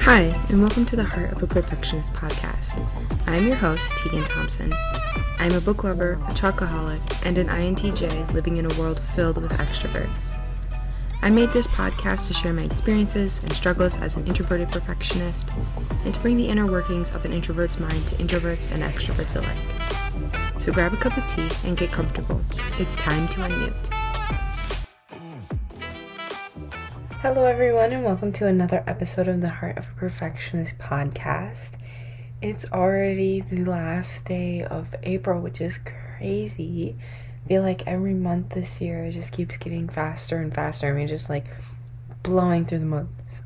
Hi, and welcome to the Heart of a Perfectionist podcast. I'm your host, Tegan Thompson. I'm a book lover, a chocoholic, and an INTJ living in a world filled with extroverts. I made this podcast to share my experiences and struggles as an introverted perfectionist, and to bring the inner workings of an introvert's mind to introverts and extroverts alike. So grab a cup of tea and get comfortable. It's time to unmute. Hello everyone, and welcome to another episode of the Heart of a Perfectionist podcast. It's already the last day of April, which is crazy. I feel like every month this year it just keeps getting faster and faster. I mean, just like blowing through the months.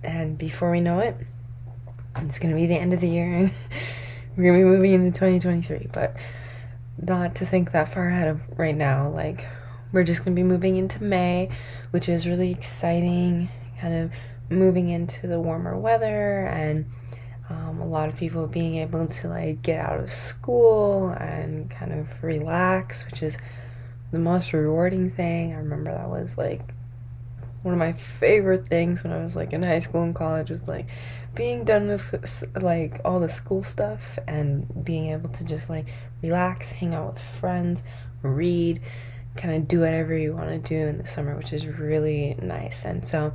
And before we know it, it's going to be the end of the year and we're going to be moving into 2023. But not to think that far ahead of right now. Like, we're just going to be moving into May, which is really exciting, kind of moving into the warmer weather, and a lot of people being able to like get out of school and kind of relax, which is the most rewarding thing. I remember that was like one of my favorite things when I was like in high school and college, was like being done with like all the school stuff and being able to just like relax, hang out with friends, read, kind of do whatever you want to do in the summer, which is really nice. And so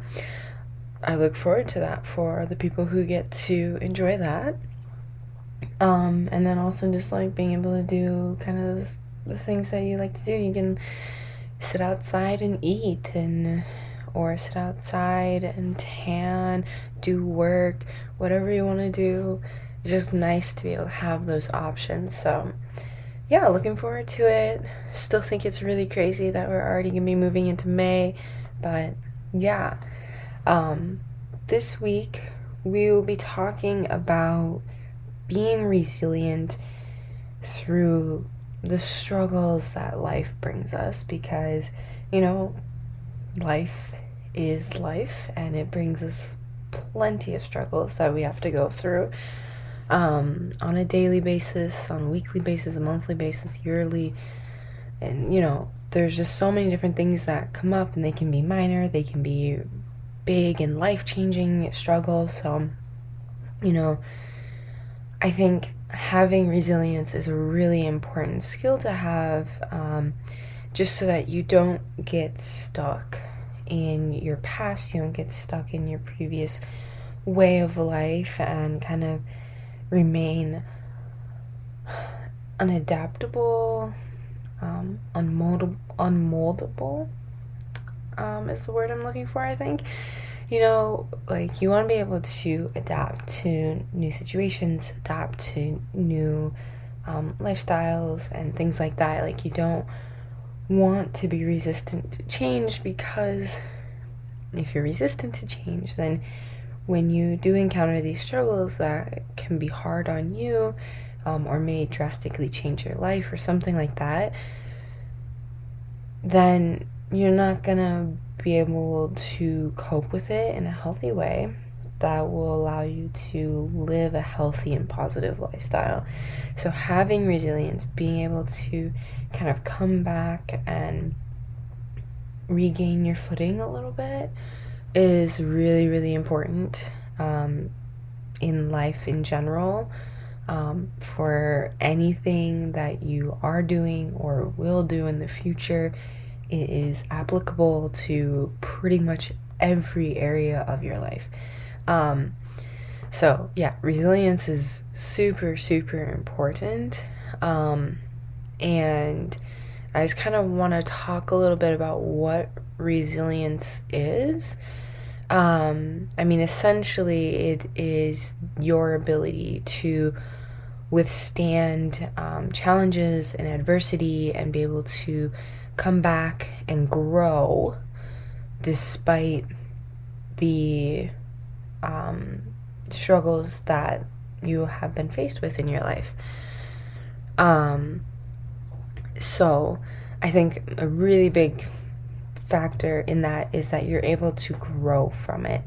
I look forward to that for the people who get to enjoy that. And then also just like being able to do kind of the things that you like to do. You can sit outside and eat, or sit outside and tan, do work, whatever you want to do. It's just nice to be able to have those options. So yeah, looking forward to it. Still think it's really crazy that we're already going to be moving into May. But yeah, this week we will be talking about being resilient through the struggles that life brings us. Because, you know, life is life and it brings us plenty of struggles that we have to go through. On a daily basis, on a weekly basis, a monthly basis, yearly. And, you know, there's just so many different things that come up, and they can be minor, they can be big and life-changing struggles. So, you know, I think having resilience is a really important skill to have, just so that you don't get stuck in your past, you don't get stuck in your previous way of life, and kind of remain unadaptable, unmoldable, is the word I'm looking for, I think. You know, like, you want to be able to adapt to new situations, adapt to new lifestyles and things like that. Like, you don't want to be resistant to change, because if you're resistant to change, then when you do encounter these struggles that can be hard on you, or may drastically change your life or something like that, then you're not gonna be able to cope with it in a healthy way that will allow you to live a healthy and positive lifestyle. So having resilience, being able to kind of come back and regain your footing a little bit, is really, really important in life in general. For anything that you are doing or will do in the future, it is applicable to pretty much every area of your life. So yeah, resilience is super, super important. And I just kind of want to talk a little bit about what resilience is. I mean, essentially, it is your ability to withstand challenges and adversity, and be able to come back and grow despite the struggles that you have been faced with in your life. So I think a really big factor in that is that you're able to grow from it.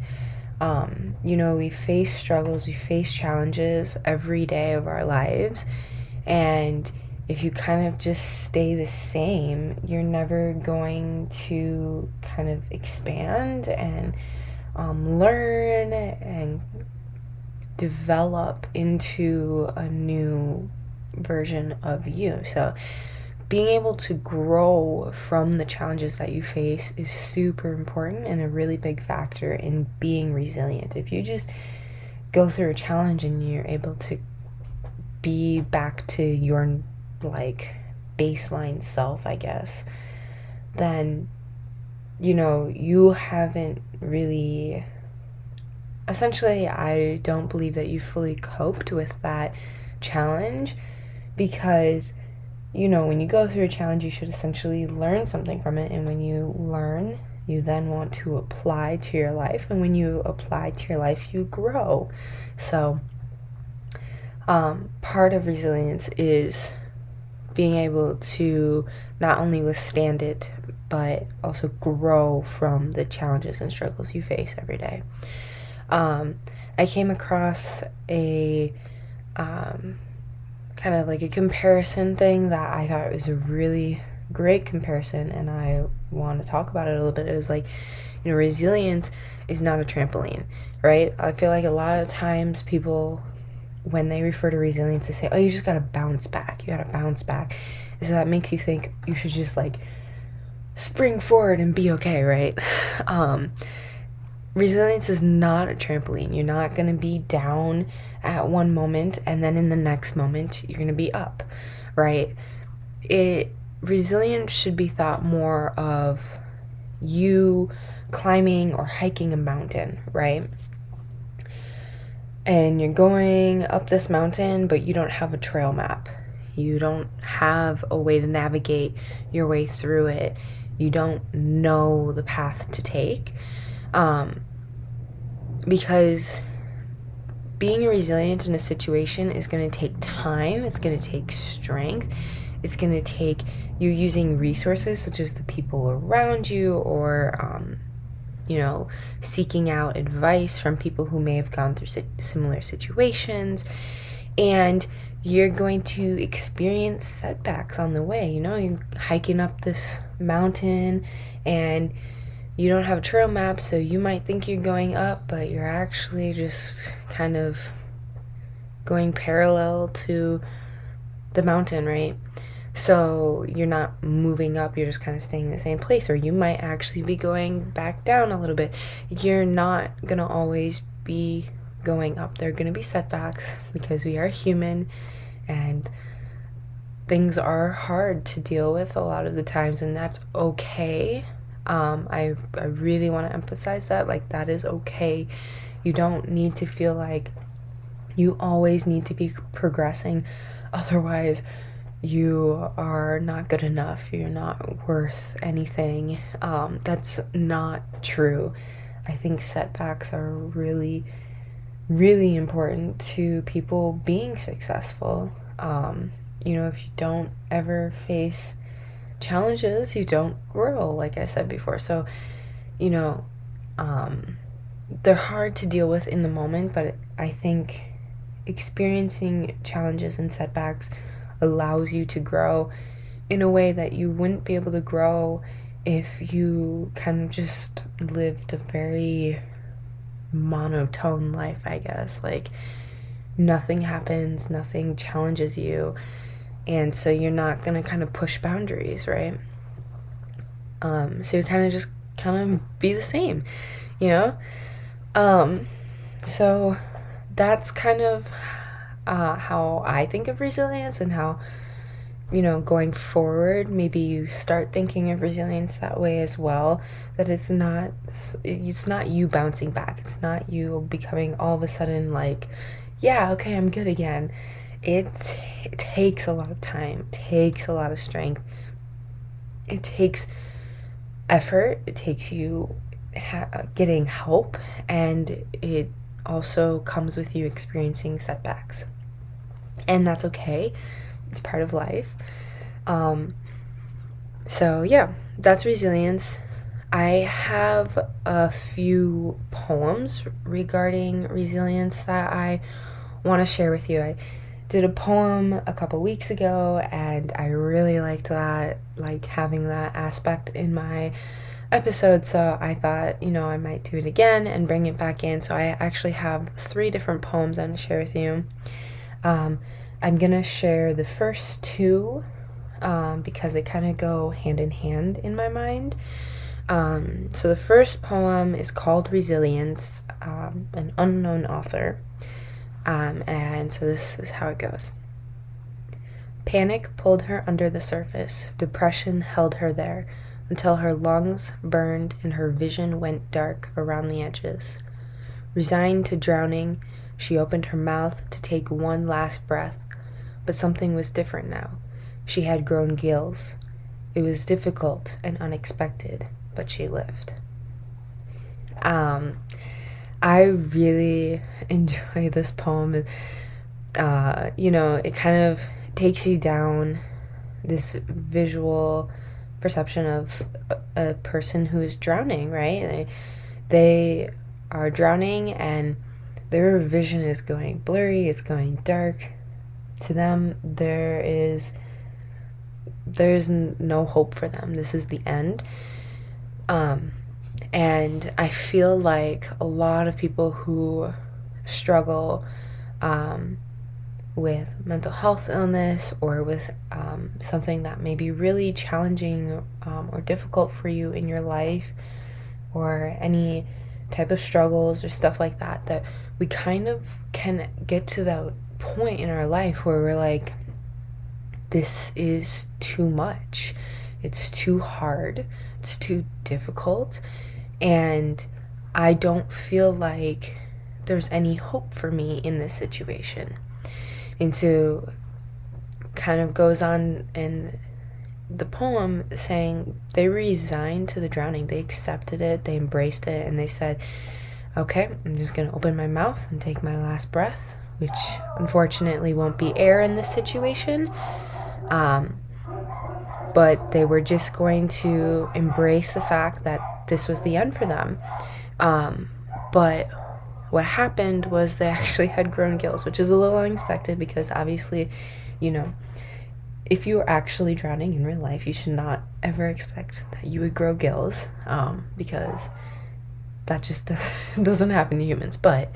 You know, we face struggles, we face challenges every day of our lives, and if you kind of just stay the same, you're never going to kind of expand and learn and develop into a new version of you. So being able to grow from the challenges that you face is super important and a really big factor in being resilient. If you just go through a challenge and you're able to be back to your like baseline self, I guess, then you haven't really, essentially, I don't believe that you fully coped with that challenge, because when you go through a challenge, you should essentially learn something from it. And when you learn, you then want to apply to your life. And when you apply to your life, you grow. So part of resilience is being able to not only withstand it, but also grow from the challenges and struggles you face every day. I came across a kind of like a comparison thing that I thought was a really great comparison, and I want to talk about it a little bit. It was like, resilience is not a trampoline, right? I feel like a lot of times people, when they refer to resilience, they say, oh, you just gotta bounce back. You gotta bounce back. So that makes you think you should just like spring forward and be okay, right? Resilience is not a trampoline. You're not going to be down at one moment and then in the next moment you're going to be up, right? Resilience should be thought more of you climbing or hiking a mountain, right? And you're going up this mountain, but you don't have a trail map. You don't have a way to navigate your way through it. You don't know the path to take. Because being resilient in a situation is going to take time, it's going to take strength, it's going to take you using resources such as the people around you, or seeking out advice from people who may have gone through similar situations. And you're going to experience setbacks on the way. You're hiking up this mountain and you don't have a trail map, so you might think you're going up, but you're actually just kind of going parallel to the mountain, right? So you're not moving up, you're just kind of staying in the same place, or you might actually be going back down a little bit. You're not going to always be going up. There are going to be setbacks because we are human and things are hard to deal with a lot of the times, and that's okay. I really want to emphasize that, like, that is okay. You don't need to feel like you always need to be progressing. Otherwise, you are not good enough. You're not worth anything. That's not true. I think setbacks are really, really important to people being successful. If you don't ever face challenges, you don't grow, like I said before. So they're hard to deal with in the moment, but I think experiencing challenges and setbacks allows you to grow in a way that you wouldn't be able to grow if you kind of just lived a very monotone life, I guess. Like, nothing happens, nothing challenges you, and so you're not going to kind of push boundaries, right? So you kind of be the same, so that's kind of how I think of resilience, and how, going forward, maybe you start thinking of resilience that way as well, that it's not you bouncing back. It's not you becoming all of a sudden like, yeah, okay, I'm good again. It takes a lot of time, it takes a lot of strength, it takes effort, it takes you getting help, and it also comes with you experiencing setbacks. And that's okay. It's part of life. So yeah, that's resilience. I have a few poems regarding resilience that I want to share with you. I did a poem a couple weeks ago, and I really liked that, like having that aspect in my episode, so I thought, I might do it again and bring it back in. So I actually have 3 different poems I'm going to share with you. I'm going to share the first 2 because they kind of go hand in hand in my mind. So the first poem is called Resilience, an unknown author. And so this is how it goes. Panic pulled her under the surface. Depression held her there until her lungs burned and her vision went dark around the edges. Resigned to drowning, she opened her mouth to take one last breath, but something was different now. She had grown gills. It was difficult and unexpected, but she lived. I really enjoy this poem. It kind of takes you down this visual perception of a person who is drowning, right? They are drowning and their vision is going blurry, it's going dark. To them, there's no hope for them. This is the end. And I feel like a lot of people who struggle with mental health illness or with something that may be really challenging or difficult for you in your life, or any type of struggles or stuff like that, that we kind of can get to that point in our life where we're like, this is too much. It's too hard. It's too difficult. And I don't feel like there's any hope for me in this situation. And so kind of goes on in the poem saying they resigned to the drowning. They accepted it, they embraced it, and they said, okay, I'm just going to open my mouth and take my last breath, which unfortunately won't be air in this situation. But they were just going to embrace the fact that this was the end for them. But what happened was they actually had grown gills, which is a little unexpected because obviously, if you are actually drowning in real life, you should not ever expect that you would grow gills, because that just doesn't happen to humans. But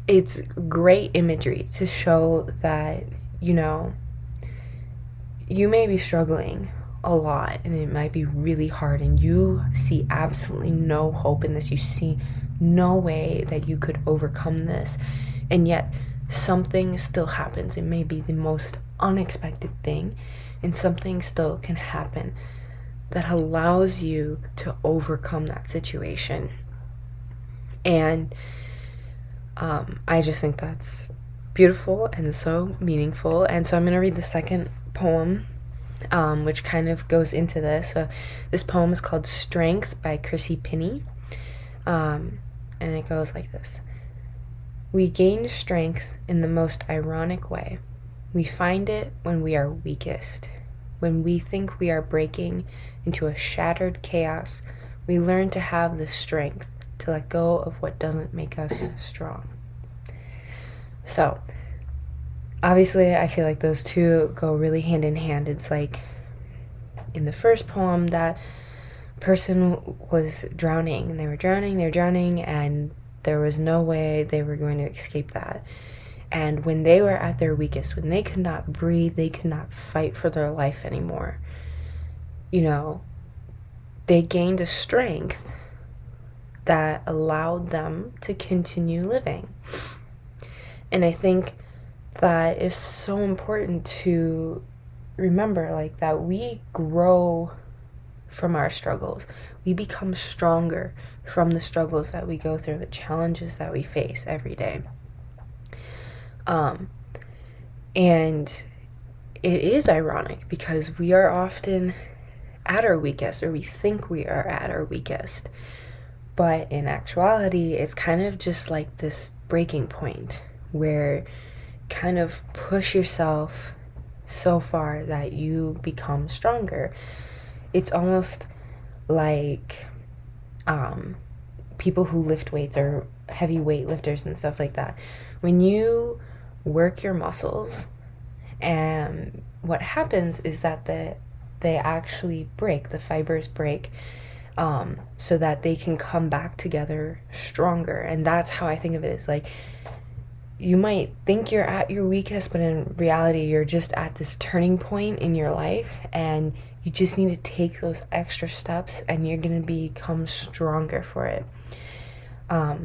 it's great imagery to show that, you may be struggling a lot and it might be really hard and you see absolutely no hope in this. You see no way that you could overcome this, and yet something still happens. It may be the most unexpected thing, and something still can happen that allows you to overcome that situation. And I just think that's beautiful and so meaningful. And so I'm going to read the second poem, which kind of goes into this. So this poem is called Strength by Chrissy. And it goes like this. We gain strength in the most ironic way. We find it when we are weakest. When we think we are breaking into a shattered chaos, we learn to have the strength to let go of what doesn't make us strong. So, obviously, I feel like those two go really hand in hand. It's like in the first poem, that person was drowning, and they were drowning, and there was no way they were going to escape that. And when they were at their weakest, when they could not breathe, they could not fight for their life anymore, they gained a strength that allowed them to continue living. And I think that is so important to remember, like, that we grow from our struggles. We become stronger from the struggles that we go through, the challenges that we face every day. And it is ironic because we are often at our weakest, or we think we are at our weakest. But in actuality, it's kind of just like this breaking point where kind of push yourself so far that you become stronger. It's almost like people who lift weights or heavy weight lifters and stuff like that. When you work your muscles, and what happens is that the they actually break, the fibers break, so that they can come back together stronger. And that's how I think of it, is like, you might think you're at your weakest, but in reality, you're just at this turning point in your life, and you just need to take those extra steps, and you're going to become stronger for it.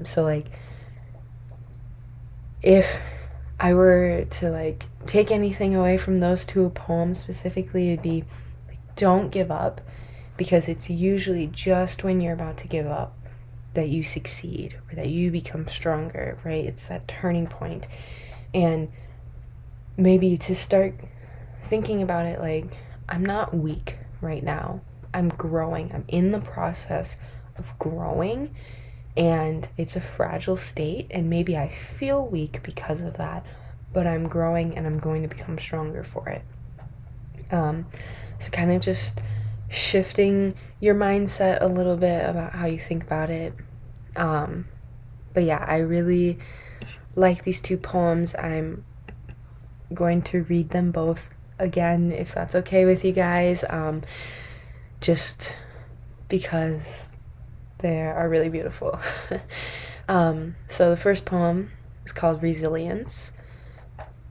So like, if I were to like take anything away from those two poems specifically, it'd be like, don't give up, because it's usually just when you're about to give up that you succeed, or that you become stronger, right? It's that turning point. And maybe to start thinking about it like, I'm not weak right now. I'm growing. I'm in the process of growing, and it's a fragile state, and maybe I feel weak because of that, but I'm growing and I'm going to become stronger for it. So kind of just shifting your mindset a little bit about how you think about it. But yeah, I really like these two poems. I'm going to read them both again, if that's okay with you guys, just because they are really beautiful. So the first poem is called Resilience.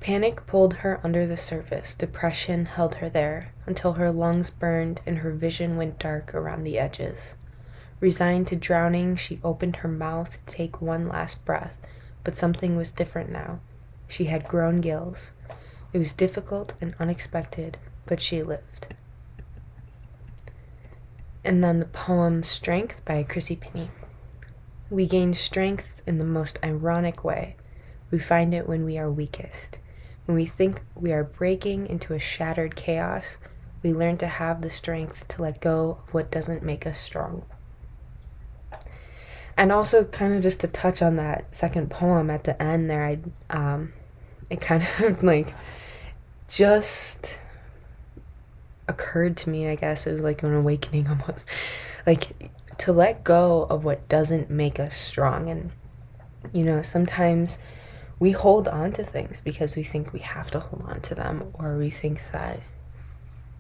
Panic pulled her under the surface. Depression held her there until her lungs burned and her vision went dark around the edges. Resigned to drowning, she opened her mouth to take one last breath, but something was different now. She had grown gills. It was difficult and unexpected, but she lived. And then the poem Strength by Chrissy. We gain strength in the most ironic way. We find it when we are weakest. When we think we are breaking into a shattered chaos, we learn to have the strength to let go of what doesn't make us strong. And also, kind of just to touch on that second poem at the end there, it kind of like just occurred to me, I guess. It was like an awakening almost. Like, to let go of what doesn't make us strong. And, you know, sometimes we hold on to things because we think we have to hold on to them, or we think that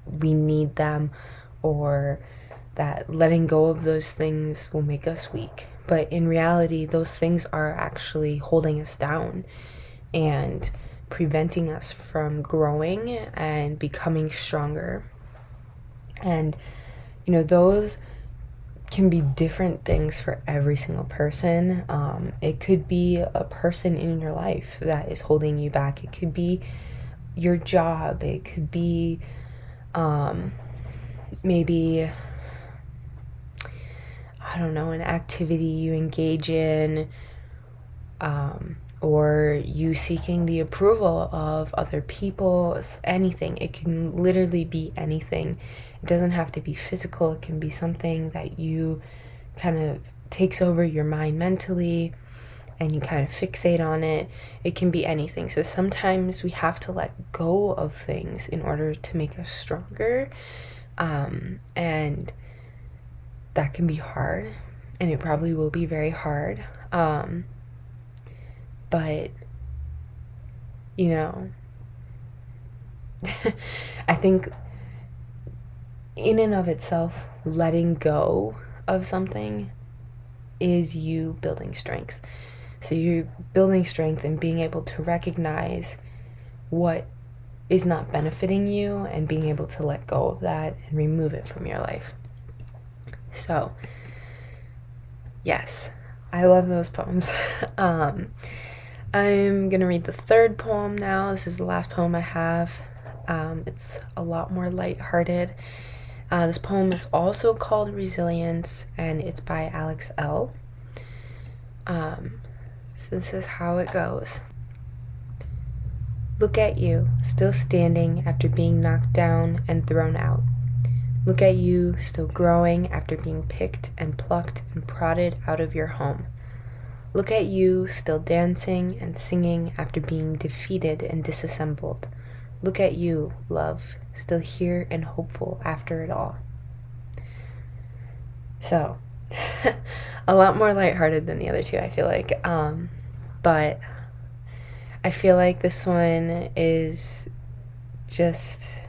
we need them, or that letting go of those things will make us weak. But in reality, those things are actually holding us down and preventing us from growing and becoming stronger. And, you know, those can be different things for every single person. It could be a person in your life that is holding you back. It could be your job. It could be maybe, I don't know, an activity you engage in, or you seeking the approval of other people. Anything. It can literally be anything. It doesn't have to be physical. It can be something that you kind of takes over your mind mentally and you kind of fixate on it. It can be anything. So sometimes we have to let go of things in order to make us stronger. And that can be hard, and it probably will be very hard. But, you know, I think in and of itself, letting go of something is you building strength. So you're building strength and being able to recognize what is not benefiting you and being able to let go of that and remove it from your life. So, yes, I love those poems. I'm going to read the third poem now. This is the last poem I have. It's a lot more lighthearted. This poem is also called Resilience, and it's by Alex L. So this is how it goes. Look at you, still standing after being knocked down and thrown out. Look at you, still growing after being picked and plucked and prodded out of your home. Look at you, still dancing and singing after being defeated and disassembled. Look at you, love, still here and hopeful after it all. So, a lot more lighthearted than the other two, I feel like. But I feel like this one is just,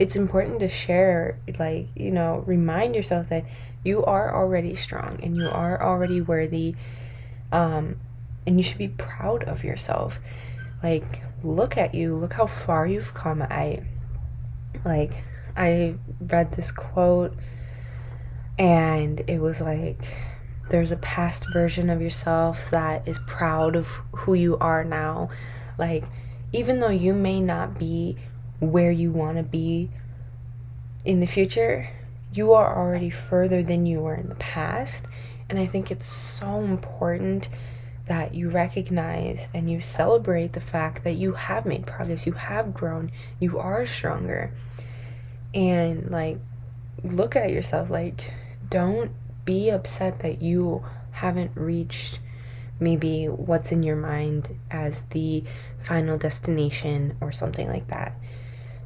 it's important to share, like, remind yourself that you are already strong and you are already worthy, and you should be proud of yourself. Like, look at you, look how far you've come. I read this quote, and it was like, there's a past version of yourself that is proud of who you are now. Like, even though you may not be where you want to be in the future, you are already further than you were in the past. And I think it's so important that you recognize and you celebrate the fact that you have made progress, you have grown, you are stronger. And like, look at yourself. Like, don't be upset that you haven't reached maybe what's in your mind as the final destination or something like that.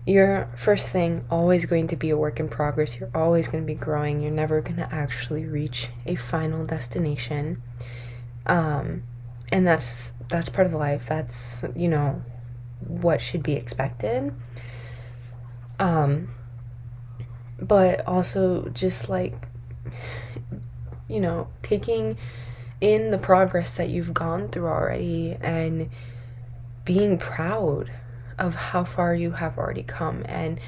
You're, first thing, always going to be a work in progress. You're always going to be growing. You're never going to actually reach a final destination. And that's part of life. That's, what should be expected. But also just like, taking in the progress that you've gone through already and being proud of how far you have already come, and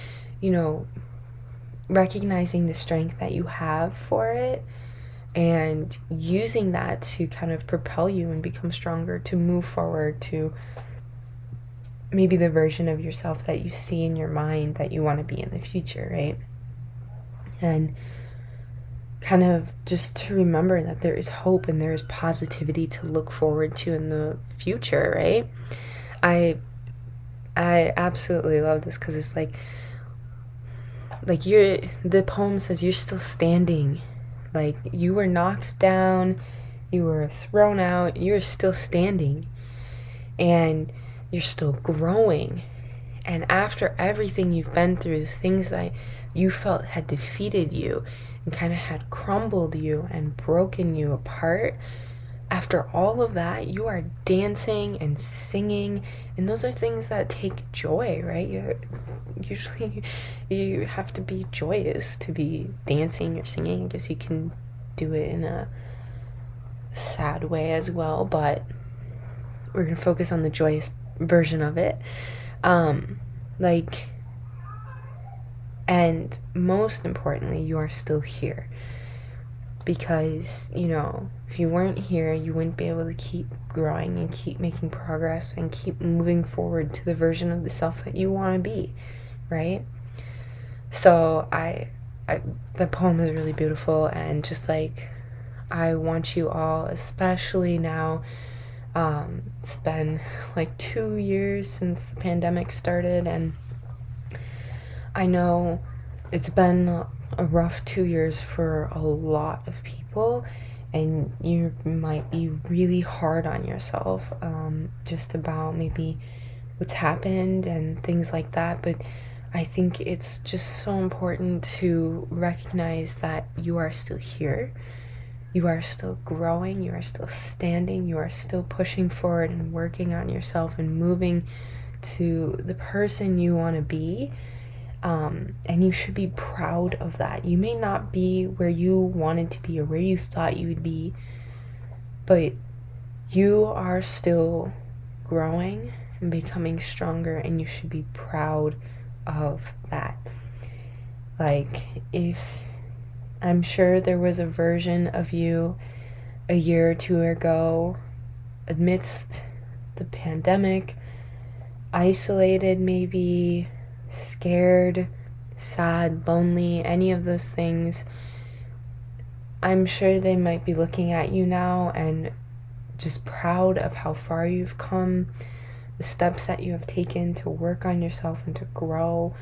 recognizing the strength that you have for it and using that to kind of propel you and become stronger, to move forward to maybe the version of yourself that you see in your mind that you want to be in the future, right? And kind of just to remember that there is hope and there is positivity to look forward to in the future, right? I absolutely love this, because it's like the poem says you're still standing. Like, you were knocked down, you were thrown out, you're still standing, and you're still growing. And after everything you've been through, the things that you felt had defeated you and kind of had crumbled you and broken you apart, after all of that, you are dancing and singing, and those are things that take joy, right? You have to be joyous to be dancing or singing. I guess you can do it in a sad way as well, but we're going to focus on the joyous version of it. And most importantly, you are still here. Because, if you weren't here, you wouldn't be able to keep growing and keep making progress and keep moving forward to the version of the self that you want to be, right? So the poem is really beautiful, and just like, I want you all, especially now, it's been like 2 years since the pandemic started, and I know it's been a rough 2 years for a lot of people, and you might be really hard on yourself, just about maybe what's happened and things like that. But I think it's just so important to recognize that you are still here, you are still growing, you are still standing, you are still pushing forward and working on yourself and moving to the person you want to be. And you should be proud of that. You may not be where you wanted to be or where you thought you would be, but you are still growing and becoming stronger, and you should be proud of that. Like, I'm sure there was a version of you a year or two ago, amidst the pandemic, isolated maybe, scared, sad, lonely, any of those things. I'm sure they might be looking at you now and just proud of how far you've come, the steps that you have taken to work on yourself and to grow,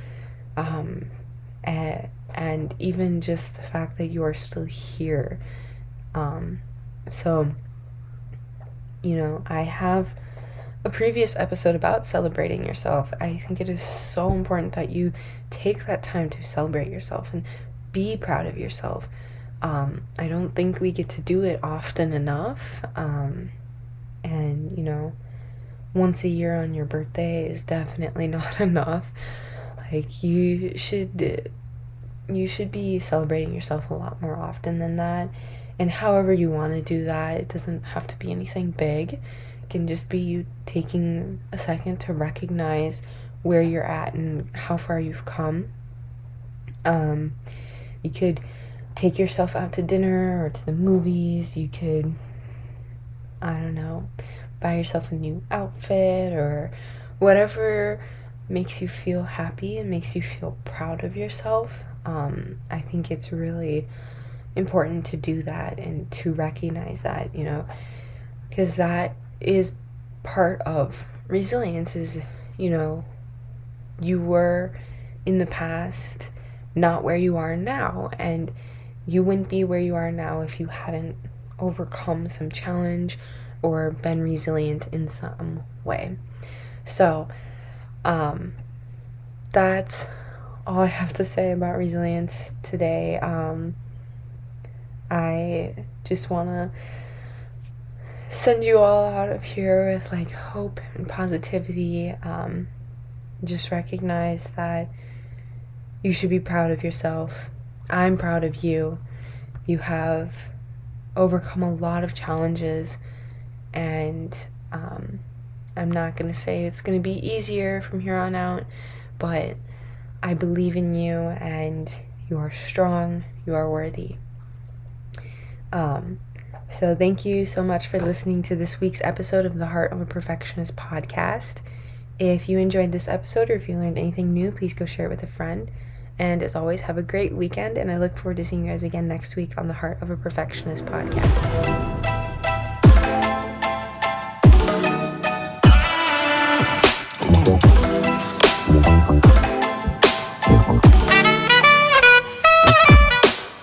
and even just the fact that you are still here. So, I have a previous episode about celebrating yourself. I think it is so important that you take that time to celebrate yourself and be proud of yourself. I don't think we get to do it often enough. And once a year on your birthday is definitely not enough. Like, you should be celebrating yourself a lot more often than that. And however you want to do that, it doesn't have to be anything big. It can just be you taking a second to recognize where you're at and how far you've come. You could take yourself out to dinner or to the movies. You could, I don't know, buy yourself a new outfit or whatever makes you feel happy and makes you feel proud of yourself. I think it's really important to do that and to recognize that, because that is part of resilience is, you were in the past not where you are now, and you wouldn't be where you are now if you hadn't overcome some challenge or been resilient in some way. So, that's all I have to say about resilience today. I just want to send you all out of here with like hope and positivity. Just recognize that you should be proud of yourself. I'm proud of you. You have overcome a lot of challenges, and I'm not going to say it's going to be easier from here on out, but I believe in you, and you are strong. You are worthy. So thank you so much for listening to this week's episode of the Heart of a Perfectionist podcast. If you enjoyed this episode or if you learned anything new, please go share it with a friend. And as always, have a great weekend, and I look forward to seeing you guys again next week on the Heart of a Perfectionist podcast.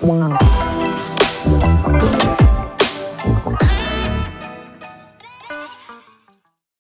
Wow.